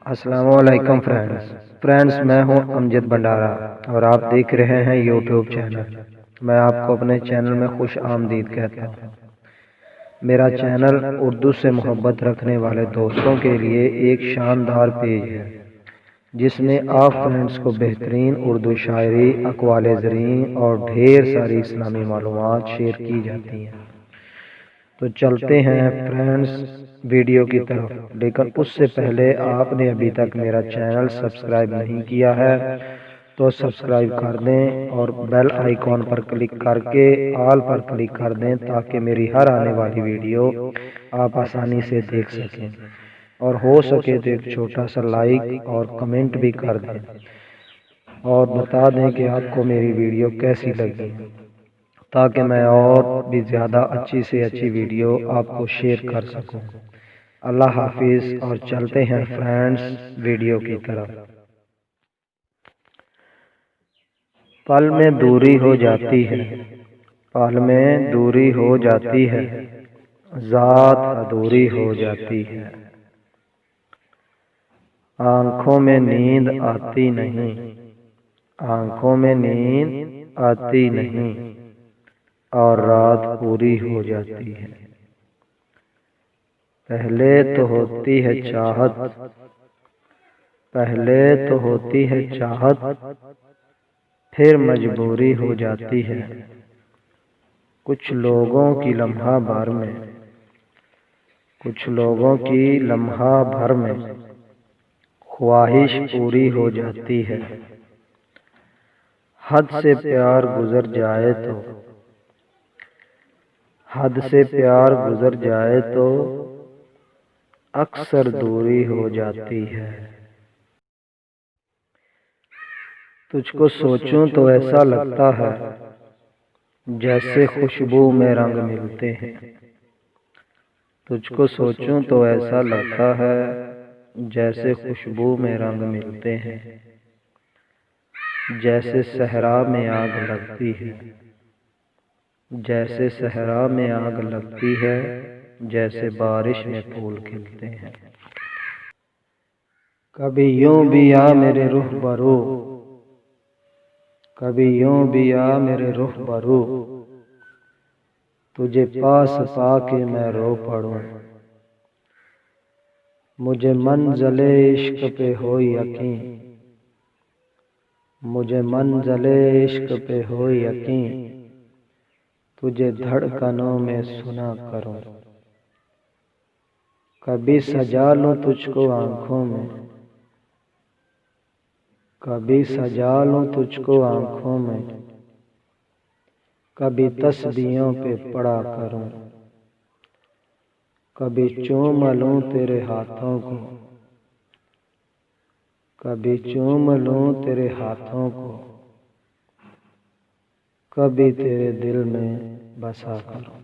السلام علیکم فرینڈس، میں ہوں امجد بنڈارا اور آپ دیکھ رہے ہیں یوٹیوب چینل۔ میں آپ کو اپنے چینل میں خوش آمدید کہتا ہوں۔ میرا چینل اردو سے محبت رکھنے والے دوستوں کے لیے ایک شاندار پیج ہے جس میں آپ فرینڈس کو بہترین اردو شاعری، اقوال زرین اور ڈھیر ساری اسلامی معلومات شیئر کی جاتی ہیں۔ تو چلتے ہیں فرینڈس ویڈیو کی طرف، لیکن اس سے پہلے آپ نے ابھی تک میرا چینل سبسکرائب نہیں کیا ہے تو سبسکرائب کر دیں اور بیل آئیکن پر کلک کر کے آل پر کلک کر دیں تاکہ میری ہر آنے والی ویڈیو آپ آسانی سے دیکھ سکیں، اور ہو سکے تو ایک چھوٹا سا لائک اور کمنٹ بھی کر دیں اور بتا دیں کہ آپ کو میری ویڈیو کیسی لگی، تاکہ میں اور بھی زیادہ اچھی سے اچھی ویڈیو آپ کو شیئر کر سکوں۔ اللہ حافظ، اور چلتے ہیں فرینڈس ویڈیو کی طرف۔ پل میں دوری ہو جاتی ہے، پل میں دوری ہو جاتی ہے، ذات ادھوری ہو جاتی ہے، آنکھوں میں نیند آتی نہیں، آنکھوں میں نیند آتی نہیں، اور رات پوری ہو جاتی ہے۔ پہلے تو ہوتی ہے چاہت، پہلے تو ہوتی ہے چاہت، پھر مجبوری ہو جاتی ہے۔ کچھ لوگوں کی لمحہ بھر میں، کچھ لوگوں کی لمحہ بھر میں خواہش پوری ہو جاتی ہے۔ حد سے پیار گزر جائے تو، حد سے پیار گزر جائے تو اکثر دوری ہو جاتی ہے۔ تجھ کو سوچوں تو ایسا لگتا ہے جیسے خوشبو میں رنگ ملتے ہیں، تجھ کو سوچوں تو ایسا لگتا ہے جیسے خوشبو میں رنگ ملتے ہیں، جیسے صحرا میں آگ لگتی ہے، جیسے صحرا میں آگ لگتی ہے، جیسے بارش میں پھول کھلتے ہیں۔ کبھی یوں بھی آ میرے رہبرو، کبھی یوں بھی آ میرے رہبرو، تجھے پاس پا کے میں رو پڑوں۔ مجھے منزل عشق پہ ہو یقین، مجھے منزل عشق پہ ہو یقین، تجھے دھڑکنوں میں سنا کروں۔ کبھی سجا لوں تجھ کو آنکھوں میں، کبھی سجا لوں تجھ کو آنکھوں میں، کبھی تسبیحوں پہ پڑا کروں، کبھی چوم لوں تیرے ہاتھوں کو، کبھی چوم لوں تیرے ہاتھوں کو، کبھی تیرے دل میں بسا کروں۔